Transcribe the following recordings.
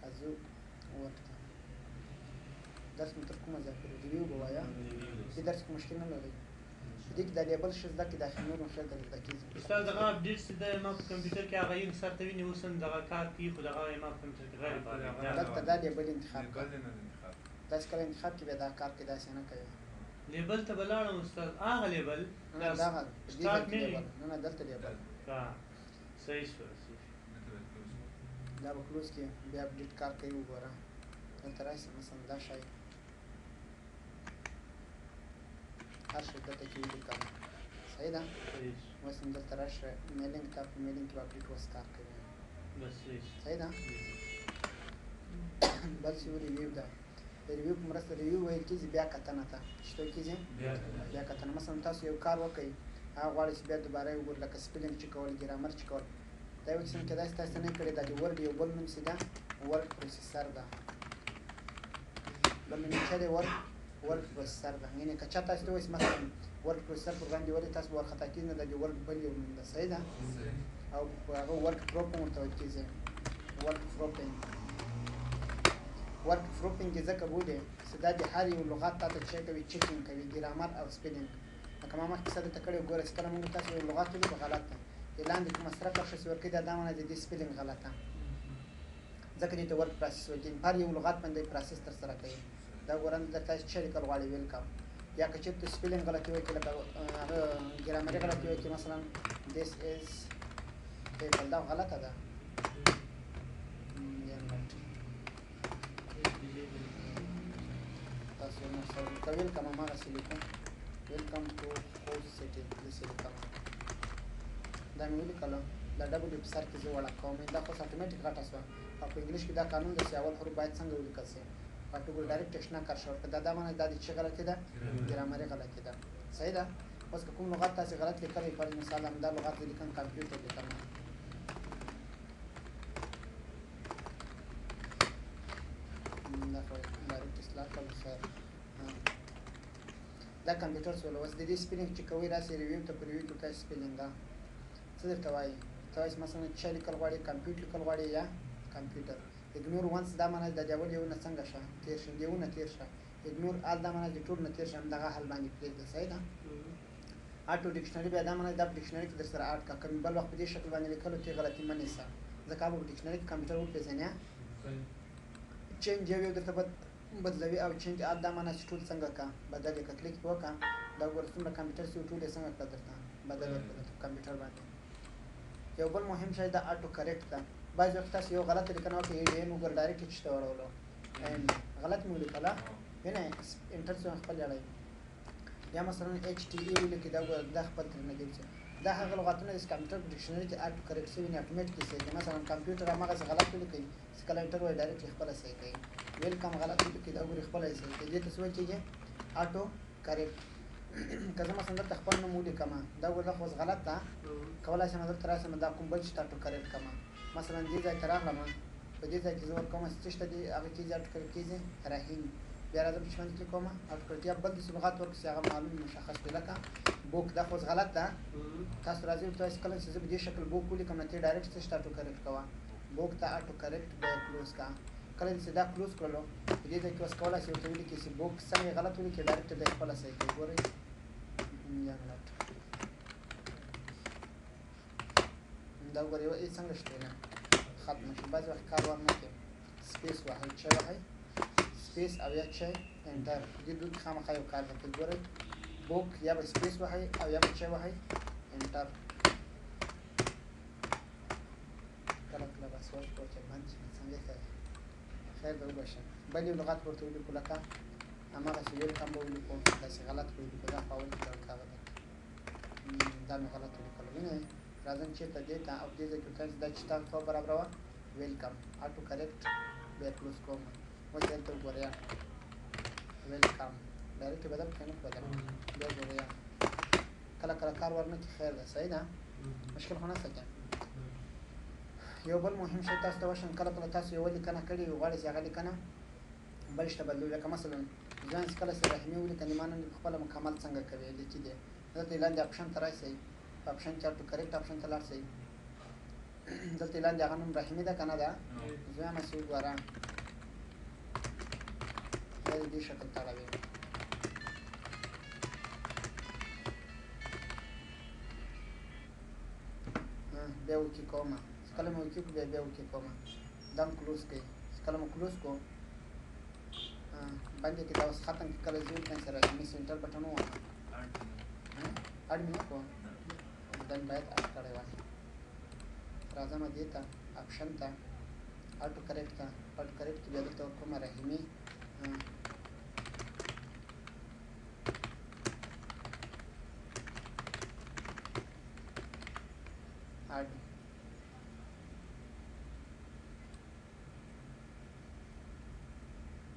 ازو ورته درس مو تر کومه ځای پورې ریویو به وایه دې درس کې مشکل نه لري دې کې د لیبل ښه زده کړي داخل نور مشکل درې زده کېږي استاد دغه اپډیټ چې د ما په کمپیوټر کې هغه یو سر ته ویني اوس هم دغه کار کوي خو دغه ما په کمپیوټر کې غیر دلته دا لیبل انتخاب کړه داسې کله انتخاب کې بیا دا کار کې داسې نه کوي لیبل ته به لاړم استاد هغه لیبل دغه سټارټ لیبل نه دلته لیبل صحیح شو دا به کلوز کې بیا اپډیټ کار کوي وګوره دلته راشي مثلا دا شی هر شی دلته کې ولیکم صحیح ده اوس هم دلته راشه میلینګ ته په میلینګ کې به اپډیټ اوس کار کوي بس صحیح ده بل څه ریویو ده د ریویو په مرسته ریویو ویل کېږي بیا کتنه ته چې څه کېږي بیا کتنه مثلا تاسو یو کار وکړئ هغه غواړئ چې بیا دوباره یې وګورئ لکه سپیلینګ چې کول ګرامر چې کول دا یو قسم کېدای شي تاسو نه کړی دا د ورډ یو بل نوم څه ده ورډ پروسیسر ده بل نوم چې دی ورډ پروسیسر ده یعنې که چا تاسو ته وایي مثلا ورډ پروسیسر پروګرام دی ولې تاسو به وارخطا کېږئ نه دا د ورډ بل یو نوم ده صحیح ده او هغه ورډ پروپ هم ورته ویل کېږي ورډ پروپینګ ورډ پروپینګ یې ځکه بولي چې دا د هر یو لغات تا ته چې کوي چیکینګ کوي ګرامر او سپیلینګ لکه ما مخکې کیسه درته کړې وګوره چې کله موږ تاسو یو لغات ولیکو غلط ده یې لاندې کومه سره کرښه چې ورکوي دا معنی د دې سپیلینګ غلطه ځکه دې ته ورډ پروسس وایي هر یو لغات باندې پروسس ترسره کوي دا ګورم درته چې لیکل غواړي ویلکم یا که چېرته سپیلینګ غلطي وایي لکه هغه ګرامري غلطي وایي مثلا this is دا غلطه ده تاسو نو څه ویلکم هغسې لیکو ویلکم ټو کوچ سیټي داسې لیکم دا مې ولیکلو دا ډبل په سر کې زه وړه کوم دا خو اتوماتیک غټه شوه او په انګلیش کې دا قانون دی چې اول حروف باید څنګه ولیکل شي پټو ګل ډایرکټ اشنا کار شو دا معنی دا چې غلطي ده ګرامري غلطي ده صحیح ده اوس کوم لغت تاسو غلط لیکلی پر مثال هم دا لغت لیکم کمپیوټر لیکم دا خو ډایرکټ اصلاح کول خیر دا کمپیوټر سول اوس د دې سپیلینګ چې کوي راسي ریویو ته په ریویو کې تاسو سپیلینګ دا څه درته وایي تاسو مثلا چې لیکل غواړئ کمپیوټر لیکل غواړئ یا کمپیوټر اګنور وانس دا معنی د ډبل یو نه څنګه شه تیر شه دیونه تیر شه اګنور ال دا معنی د ټول نه تیر شه دغه حل باندې پرېږده صحیح ده اټو ډکشنري بیا دا معنی د ډکشنري کې در سره اټ کا کوم بل وخت په دې شکل باندې لیکلو ته غلطي منې سه ځکه په ډکشنري کې کمپیوټر وپېژنې چینج یو درته بدلوي او چینج ال دا معنی چې ټول څنګه کا بدل کا کلیک وکړه دا ورسره کمپیوټر سي ټول څنګه کا درته بدل کړه کمپیوټر باندې یو بل مهم شی دا اټو کریکټ ده بعض وخت تاسو یو غلط لیکنه وکړئ یې نو ګر ډایرکټ چته وړولو غلط مو لیکله ینه انټر څو خپل اړای یا مثلا ایچ ټی ای ولیکي دا خپل تر نه دی دا هغه لغاتونه د کمپیوټر ډکشنري کې اټو کریکټ شوی نه اتوماتیک شي مثلا کمپیوټر هغه غلط ولیکي سکل انټر وای ډایرکټ خپل صحیح کوي ویلکم غلط ولیکي دا ګور خپل صحیح کوي دې ته څه کېږي اټو کریکټ کله مثلا د خپل نوم ولیکم دا ګور خو غلط ده کولای شم درته راسم دا کوم بل چې اټو کریکټ کما مثلا دې ځای ته راغلم په دې ځای کې زه ورکوم چې څه دې هغه کې اټو کریکټ کېږي راهین بیا راځم چې باندې کومه اټو کریکټ یا بل د لغات ورکړي هغه معلوم مشخص لکه بوک دا خو غلط ده تاسو راځي تاسو کله چې په دې شکل بوک ولیکم نه ته ډایرکټ څه اټو کریکټ کوه بوک ته اټو کریکټ به کلوز کا کله چې دا کلوز کړلو په دې ځای کې اوس کولای شئ ته ولیکئ چې بوک څنګه غلط ولیکئ ډایرکټ د خپل صحیح کوي ګورئ یا غلط دا ګورئ یو څنګه شته نه ختم شي بعض وخت کار ورنه کوي سپیس وهي چې وهي سپیس او یا چې انټر دې دوه خامخا یو کار کوي ګورئ بوک یا به سپیس وهي او یا به چې وهي انټر کله کله بس ورته کوچ باندې څنګه کوي خیر به وبشه بل یو لغت ورته ولیکو لکه اماغه چې ویل کوم ولیکو دا چې غلط ولیکو دا فاول کار کوي دا مې غلط ولیکل نه راځم چې ته دې ته او دې ځکه چې دا چې تاسو برابر و ویلکم اټو کریکټ به کلوز کوم مو ته ته وګورئ ویلکم ډایرکټ بدل کنه بدل بیا وګورئ کله کله کار ورنه کې خیر ده صحیح ده مشکل هونه څه یو بل مهم شی تاسو ته وشم کله کله تاسو یو لیکنه کړي غواړئ چې هغه لیکنه بل شته بدلو لکه مثلا ځان کله سره رحمي ولیکنه مانه خپل مکمل څنګه کوي لیکي دي دا لاندې اپشن تر راځي اپشن کې اټو کریکټ اپشن ته لاړ شئ دلته لاندې هغه نوم رحیمي ده که نه ده دویمه سي وګوره دا د دې شکل ته اړوي بیا اوکې کومه کله مې اوکې کړو بیا اوکې کومه دا هم کلوز کوي کله مو کلوز کړو باندې کې دا اوس ختم کړي کله زیول کړئ سره رحیمي سینټر بټن ووهه اډ مې نه کړو دا باید اډ کړی وای راځم دې ته اپشن ته اټو کریکټ ته اټو کریکټ کې بیا دلته ورکوم رحیمي اډ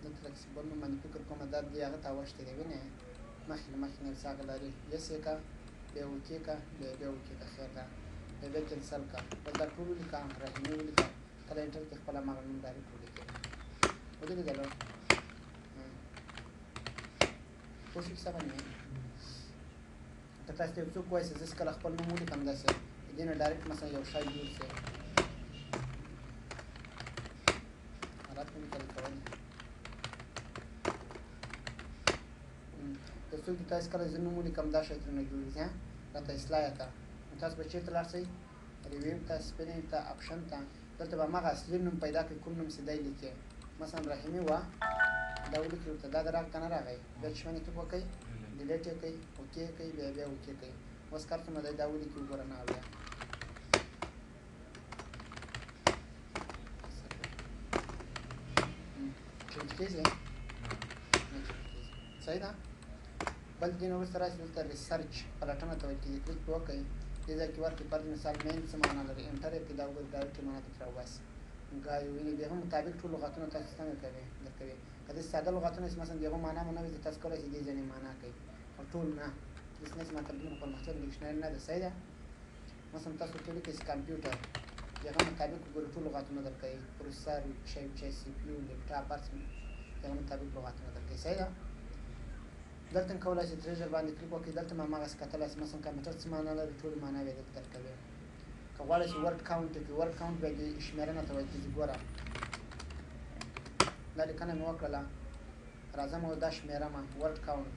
دلته لږ بل نوم باندې فکر کوم دا دې هغه ته اوښتی دی وینې مخکې له مخکې نه څه لري یس یې کا بیا اوکې کا بیا اوکې کا خیر ده بیا کینسل کا بس دا ټول ولیکه رحیمي ولیکه کله انټر کې خپل هغه نوم ډایرکټ ولیکې ودرېدلو پوه شوې کیسه باندې که تاسو ته یو څوک وایي چې زه کله خپل نوم ولیکم داسې د دې نه ډایرکټ مثلا یو شی جوړ شي حالات مې لیکل کول که څوک تاسو کله زه نوم ولیکم دا شی ترېنه جوړېږي راته اصلاح یې کړه تاسو به چېرته لاړ شئ ریویو ته سپیلینګ ته اپشن ته دلته به هماغه اصلي نوم پیدا کړئ کوم نوم چې دی لیکې مثلا رحیمي وه دا ولیکئ ورته دا د راغ که نه راغی بیا چې باندې کلیک وکړئ ډیلیټ یې کوئ اوکې یې کوئ بیا اوکې کوئ اوس کار څومره دی دا ولیکئ وګوره نه بیا چینج کېږي صحیح ده بل دې نه وروسته راشي دلته ریسرچ پلټنه ته ویل کېږي کلیک پرې وکړئ دې ځای کې ورکړئ فرض مثال مین څه معنا لري انټر یې کړئ دا وګورئ ډایرکټ معنا درته راوباسي ګایو ویني بیا هم مطابق ټول لغتونه تاسو څنګه کوئ درکوي که داسې ساده لغتونه چې مثلا د هغو معنا مو نه وي تاسو کولی شئ دې ځینې معنا کوئ او ټول نه داسې نه چې مطلبونه پرمختللي ډکشنري نه ده صحیح ده مثلا تاسو ورته ولیکئ چې کمپیوټر د هغه مطابق وګورئ ټول لغتونه درکوي پروسیسر شی سی پي یو لیپټاپ هر څه د هغه مطابق لغتونه درکوي صحیح ده دلته کولی شئ تریژر باندې کلیک وکړئ دلته هم هماغسې کتلی شئ مثلا کمپیوټر څه معنا لري ټولې معناوې یې دلته درکوي که غواړئ چې ورډ کاونټ وکړئ ورډ کاونټ بیا د شمېرنه ته ویل کېږي ګوره دا لیکنه مې وکړله راځم او دا شمېرم ورډ کاونټ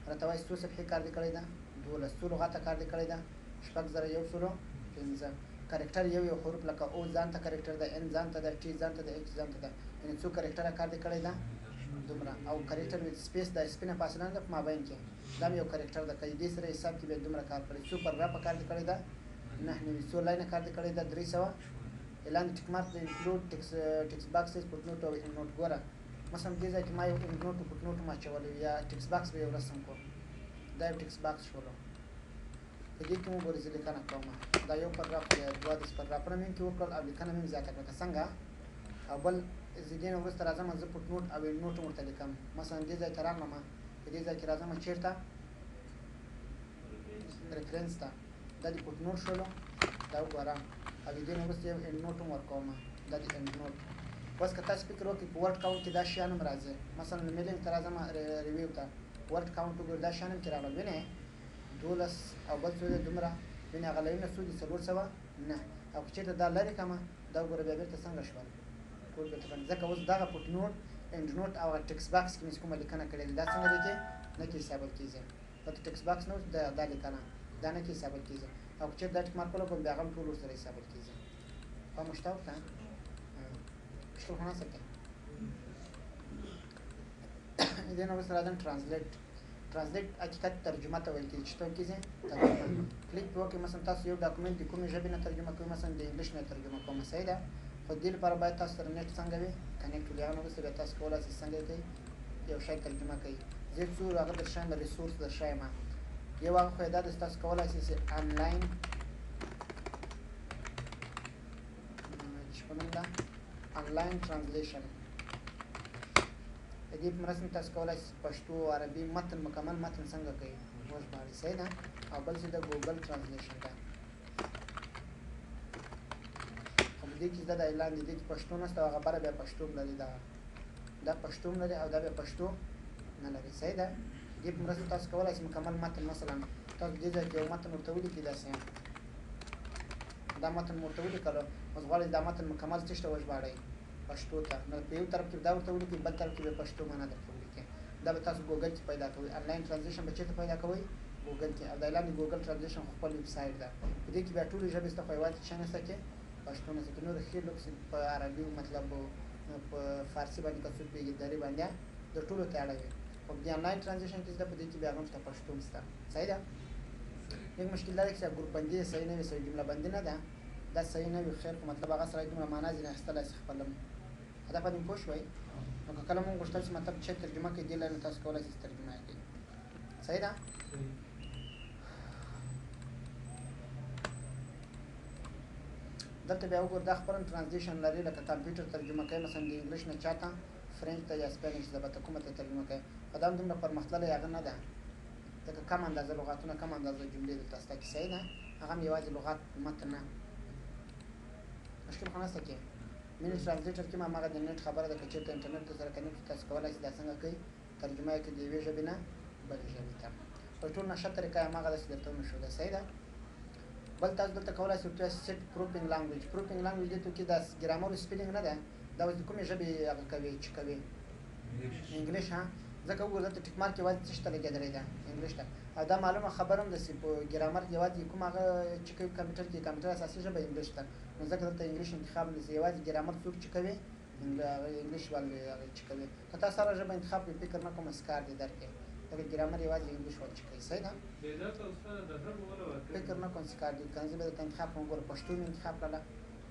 راته وایي څو صفحې کار دې کړی ده 12 څو لغته کار دې کړی ده 6115 کرکټر یو حروف لکه او ځان ته کرکټر ده ان ځان ته ده ټي ځان ته ده ایچ ځان ته ده یعنې څو کرکټره کار دې کړی ده دومره او کرکټر ویت سپیس د سپینه فاصله نه ده په مابین کې دا یو کرکټر ده که دې سره حساب کې بیا دومره کار کړی څو پاراګراف کار دې کړی ده 9 څو لاینه کار دې کړی ده 300 اعلان ټیک مارک د انکلود ټیکس باکسز پټ نوټ او ان نوټ ګوره مثلا دې ځای کې ما یو ان نوټ پټ نوټ ما چولی یا ټیکس باکس به یو رسم کوم دا یو ټیکس باکس شولو په دې کې مو ګورئ زه لیکنه کوم دا یو پاراګراف یا 12 پاراګرافونه مې کې وکړل او لیکنه مې زیاته کړه څنګه او بل زه دې نه وروسته راځم زه پټ نوټ او ان نوټ ورته لیکم مثلا دې ځای ته راغلم په دې ځای کې راځم چېرته ریفرنس ته دا د پټ نوټ شولو دا وګوره او دې نه وروسته یو ان نوټ هم ورکوم دا د ان نوټ اوس که تاسو فکر وکړئ په ورډ کاونټ کې دا شیان هم راځي مثلا میلینګ ته راځم ریویو ته ورډ کاونټ وګورئ دا شیان هم کې راغلل وینئ 12 او بل څو دی دومره وینئ هغه لایونه څو دي 409 او که چېرته دا لرې کړمه دا وګوره بیا بېرته څنګه شول ټول بېرته باندې ځکه اوس دغه پټ نوټ اینډ نوټ او ټکس باکس کې مې چې کومه لیکنه کړې ده دا څنګه لیکې نه کې حسابل کېږي دلته ټکس باکس نه اوس دا لیکنه دا نه کې حسابل کېږي او که چېرته دا ټیک مارک ولګوم بیا هغه هم ټول ورسره حسابل کېږي پام شته ورته مشکل خو نشته دې نه وروسته راځم ترانسلیټ حقیقت ترجمه ته ویل کېږي چې ته کېږي ترجمه کلیک پرې وکړئ مثلا تاسو یو ډاکومنټ د کومې ژبې نه ترجمه کوئ مثلا د انګلیش نه ترجمه کوم صحیح ده خو دې لپاره باید تاسو سره نیټ څنګه وي کنیکټ وي هغه نه وروسته بیا تاسو کولی شئ څنګه یې کوئ یو شی ترجمه کوئ زه څو هغه درشایم ریسورس درشایم یو هغه خو یې دا ده چې تاسو کولی شئ چې آنلاین آنلاین ترانسلیشن د دې په مرسته تاسو کولی شئ پښتو عربي متن مکمل متن څنګه کوئ وژباړئ صحیح ده او بل چې د ګوګل ترانسلیشن ده خو په دې کې زده د اعلان د دې کې پښتو نشته او هغه بله بیا پښتو هم لري دا پښتو هم لري او دا بیا پښتو نه لري صحیح ده دې په مرسته تاسو کولی شئ مکمل متن مثلا تاسو دې ځای کې یو متن ورته ولیکئ داسې دا متن مو ورته ولیکلو اوس غواړئ دا متن مکمل څه ته وژباړئ پښتو ته نو په یو طرف کې دا ورته ولیکئ بل طرف کې به پښتو معنا درته ولیکئ دا به تاسو ګوګل کې پیدا کوئ انلاین ټرانزلیشن به چېرته پیدا کوئ ګوګل کې او دا لاندې ګوګل ټرانزلیشن خپل ویب سایټ ده په دې کې بیا ټولې ژبې سته خو یوازې څه نشته کې پښتو نشته کې نور ښې لوکس په عربي مطلب په فارسي باندې که څوک پوهېږي دري باندې د ټولو ته اړه وي خو د انلاین ټرانزلیشن کې زده په دې کې بیا هم شته پښتو هم شته صحیح ده یک مشکل دا دی چې ګروپ بندي صحیح نه وي صحیح جمله بندي نه ده دا صحیح نه وي خیر خو مطلب هغه سره دومره معنا ځینې اخیستلی شي خپله هدف باندې پوه شوئ نو که کله مونږ غوښتل چې مطلب چې ترجمه کوي دې لارې تاسو کولی شئ ترجمه یې کړئ صحیح ده دلته بیا وګوره دا خپل ټرانزلیشن لري لکه کمپیوټر ترجمه کوي مثلا د انګلیش نه چاته فرنچ ته یا سپینش ته به ته کومه ته ترجمه کوي خو دا هم دومره پرمختللی هغه نه ده ځکه کم اندازه لغاتونه کم اندازه جملې دلته شته کې صحیح ده هغه هم یوازې لغات متن نه مشکل خو نشته کې مینی ټرانزلیټر کې هم هماغه د نیټ خبره ده که چېرته انټرنټ سره کنیکټ تاسو کولی شئ دا څنګه کوئ ترجمه یې کړئ د یوې ژبې نه بلې ژبې ته په ټول نشه طریقه یې هماغه داسې درته ونښوده صحیح ده بل تاسو دلته کولی شئ ورته سیټ پروپینګ لانګویج پروپینګ لانګویج دې کې دا ګرامر او سپیلینګ نه ده دا اوس د کومې ژبې هغه کوي چې کوي انګلیش ها ځکه وګوره دلته ټیک مارک یوازې څه شته لګېدلی ده انګلیش ته او دا معلومه خبره هم ده چې په ګرامر کې یوازې کوم هغه چې کوي کمپیوټر کې کمپیوټر اساسي ژبه انګلیش ده نو ځکه دلته انګلیش انتخاب نه یوازې ګرامر څوک چې کوي انګلیش والے هغه چې کوي که تاسو هره ژبه انتخاب کړئ فکر نه کوم اسکار دې درکړي ځکه ګرامر یوازې انګلیش والے چې کوي صحیح ده فکر نه کوم اسکار دې کنه زه به درته انتخاب کوم وګوره پښتو مې انتخاب کړله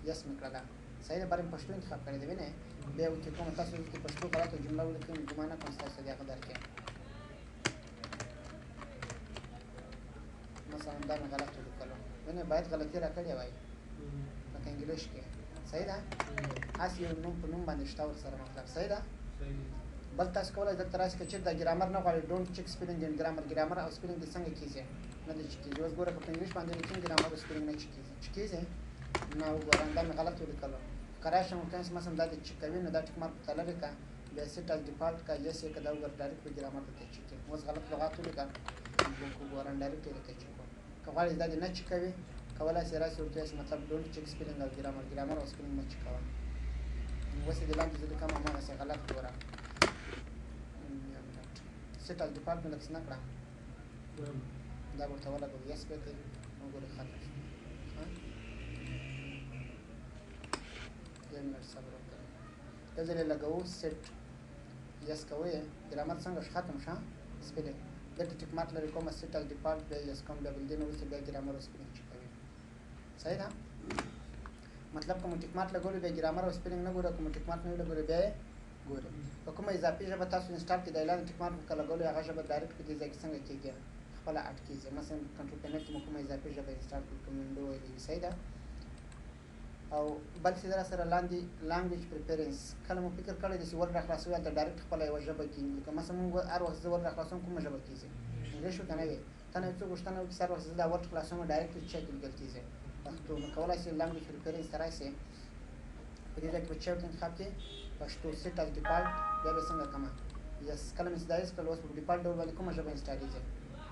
یس مې کړله صحیح ده بریم پښتو انتخاب کړی دی وینئ بیا چې کومه تاسو کې پښتو غلطه جمله ولیکئ نو ګمان نه کوم ستاسو دې هغه درکړي مثلا دا مې غلط ولیکلو وینئ باید غلطي راکړې وای لکه انګلیش کې صحیح ده هسې یو نوم په نوم باندې شته ورسره مطلب صحیح ده بل تاسو کولی دلته راشئ که چېرته دا ګرامر نه غواړئ ډونټ چیک سپیلینګ ان ګرامر او سپیلینګ دې څنګه کېږي نه دی چې کېږي اوس ګوره که په انګلیش باندې لیکم ګرامر او سپیلینګ نه چې کېږي چې کېږي نه وګوره دا مې غلط ولیکلو که راشم ورته مثلا دا دې چې کوي نو دا ټیک مارک ورته لرې کړه بیا سیټ از ډیفالټ کا یس یې که دا وګوره ډایرکټ په ګرامر ته چې کوي اوس غلط لغات ولیکه وګوره ډایرکټ یې ته چې کوي که غواړئ دا دې نه چې کوي کولی شئ راشئ ورته وایئ مطلب ډونټ چیک سپیلینګ او ګرامر او سپیلینګ مه چې کوه اوس یې د لاندې زه لیکم هماغسې غلط ګوره سیټ از ډیفالټ مې لکس نه کړه دا ورته ولګوو یس به کوي وګورئ ختم شو یو منټ صبر وکړئ یو ځل یې لګوو سیټ یس کوئ ګرامر څنګه ختم شه سپیلینګ دلته ټیک مارک لري کومه سیټ از ډیفالټ بیا یس کوم بیا بل دې نه وروسته بیا ګرامر او سپیلینګ چې کوي صحیح ده مطلب کوم ټیک مارک لګولو بیا ګرامر او سپیلینګ نه ګوره کوم ټیک مارک نه لګولو بیا یې ګورئ که کومه اضافي ژبه تاسو انسټال کړئ د اعلان ټیک مارک که لګولو هغه ژبه ډایرکټ په دې ځای کې څنګه کېږي خپله اډ کېږي مثلا کنټرول پینل کې مو کومه اضافي ژبه انسټال کړئ کوم وینډو ویلې صحیح ده او بل څه در سره لاندې لانګویج پریفرنس کله مو فکر کړی دی چې ورډ راخلاصوي هلته ډایرکټ خپله یوه ژبه کېږي لکه مثلا مونږ هر وخت زه ورډ راخلاصوم کومه ژبه کېږي انګلیش ورته نه وي ته نه یو څوک غوښتنه وکړي چې هر وخت زه دا ورډ خلاصوم ډایرکټ چا کې لیکل کېږي پښتو نو کولی شئ لانګویج پریفرنس ته راشئ په دې ځای کې به چا ورته انتخاب کړئ پښتو سیټ از ډیفالټ بیا به څنګه کړمه یس کله مې چې دا یس کړل اوس په ډیفالټ ډول باندې کومه ژبه انسټالیږي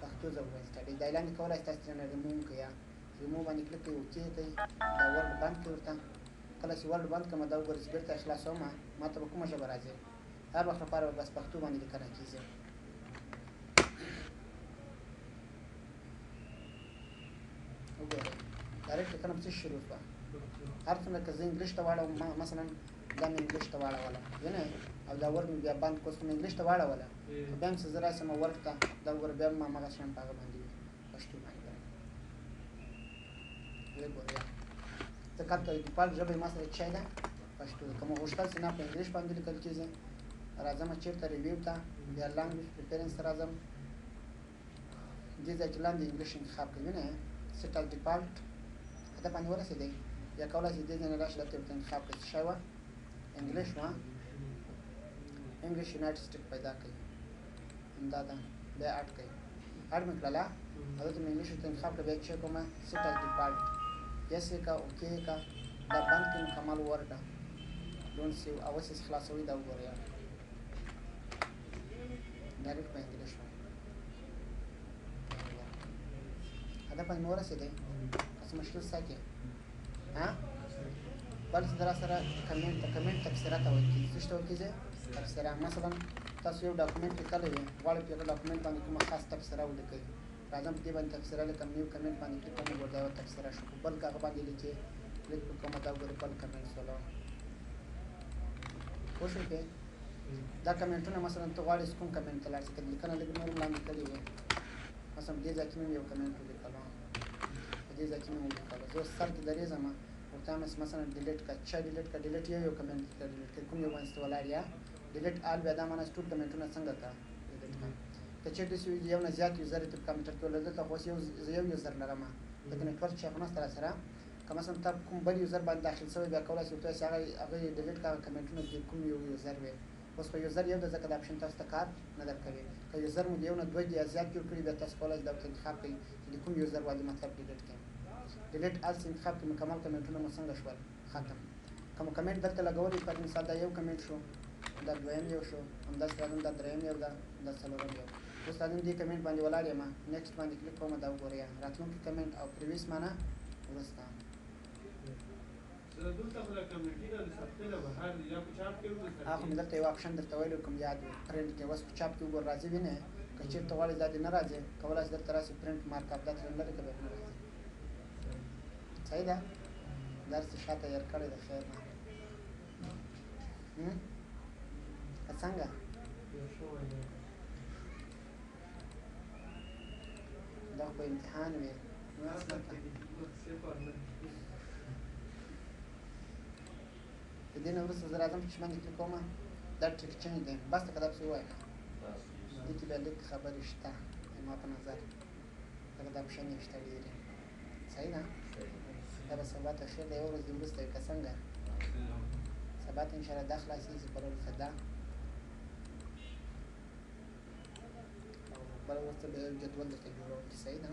پښتو ژبه به انسټالیږي دا لاندې کولی شئ تاسو ترېنه ریموو کړئ یا ریموو باندې کلیک کړئ اوکې کوئ دا ورډ بند کړئ ورته کله چې ورډ بند کړم دا وګورئ چې بېرته یې خلاصوم ما ته به کومه ژبه راځي هر وخت لپاره به بس پښتو باندې لیکنه کېږي وګورئ ډایرکټ لیکنه په څه شروع شوه هر څومره که زه انګلیش ته واړوم مثلا دا مې انګلیش ته واړوله وینئ او دا ورډ مې بیا بند کړ اوس مې انګلیش ته واړوله خو بیا هم چې زه راشم ورډ ته دا وګوره بیا هم هماغه شیان په هغه باندې وي پښتو باندې ویې ګوره ځکه هلته ډیفالټ ژبه یې ما سره چی ده پښتو ده که مو غوښتل چې نه په انګلیش باندې لیکل کېږي راځم چېرته ریویو ته بیا لانګویج پریفرنس ته راځم دې ځای کې لاندې انګلیش انتخاب کوي وینئ سیټ از ډیفالټ هدف باندې ورسېدی یا کولی شئ دې ځای نه راشئ دلته ورته انتخاب کړئ څه شی وه انګلیش وه انګلیش یونایټډ سټیټ پیدا کړئ همدا ده بیا اډ کړئ اډ مې کړله او دلته مې انګلیش ورته انتخاب کړه بیا چیک کومه سیټ از ډیفالټ یس یې که اوکې یې که دا بند کړئ مکمل ورډ ډونټ سیو او اوس یې خلاصوئ دا وګورئ ډایرکټ په انګلیش وه هدف باندې مې ورسېدی هسې مشکل ستا کې ها بل در سره کمنټ تفسیره ته وایي څه ته وایي تفسیره مثلا تاسو یو ډاکومنټ لیکلی وي غواړئ په هغه ډاکومنټ باندې کومه خاص تفسیره ولیکئ راځم په دې باندې تفسیره لیکم نیو کمنټ باندې کلیک کوم ګور دا یوه تفسیره شو بل هغه باندې لیکئ کلیک کوم دا ګورئ بل کمنټ سولو پوه شوئ پې دا کمنټونه مثلا ته غواړې کوم کمنټ ته لاړ شې که لیکنه لږ نور وړاندې کړې وي مثلا دې ځای کې مې یو کمنټ ولیکلو په دې ځای کې مې ولیکلو زه اوس سر کې درېږم ورته وایم مثلا ډیلیټ کړه چا ډیلیټ کړه ډیلیټ یو کمنټ ډیلیټ کړه کوم یو باندې ولاړ یا ډیلیټ آل بیا دا معنی ټول کمنټونه څنګه کړه ډیلیټ کړه که چېرته داسې وي یو نه زیات یوزر یې په کمپیوټر کې ولري دلته خو اوس یو یوزر لرم لکه نیټورک چې هغه نشته راسره که مثلا ته کوم بل یوزر باندې داخل شوی بیا کولی شې ورته وایې چې هغه یې ډیلیټ کړه کمنټونه کې کوم یو یوزر وي اوس خو یوزر یو ده ځکه دا اپشن تاسو ته کار نه درکوي که یوزر مو د یو نه دوه یا زیات جوړ کړي بیا تاسو کولی شئ دا ورته انتخاب کړئ چې د کوم یوزر باندې مطلب ډیلیټ کړئ ډیلیټ آل انتخاب کړئ مکمل کمنټونه مو څنګه شول ختم که مو کمنټ دلته لګولی پر مثال دا یو کمنټ شو دا دویم یو شو همداسې راځم دا دریم یو ده دا څلورم یو اوس راځم دې کمنټ باندې ولاړ یم نیکسټ باندې کلیک کوم دا وګورئ راتلونکي کمنټ او پریویس معنی وروسته هغه مې دلته یو اپشن درته ویلی کوم یاد وي پرنټ کې اوس په چاپ کې وګور راځي وینې که چېرته غواړې دا دې نه راځي کولی شې دلته راسي پرنټ مارک اپ دا ترې لرې که بیا نه راځي صحیح ده درس یې شاته هېر کړی ده خیر نه که څنګه دا خو به امتحان وي د دې نه وروسته زه راځم چې باندې کلیک کوم دا ټریک چینج دی بس ته که دا پسې ووایم دې کې بیا لږ خبرې شته زما په نظر ځکه دا اپشن یې شته ډېرې صحیح ده دا به سبا ته خیر دی یوه ورځ دې وروسته وي که څنګه سبا ته انشاءالله دا خلاصېږي بله وروسته دا بله وروسته بیا یو جدول درته جوړوم چې صحیح ده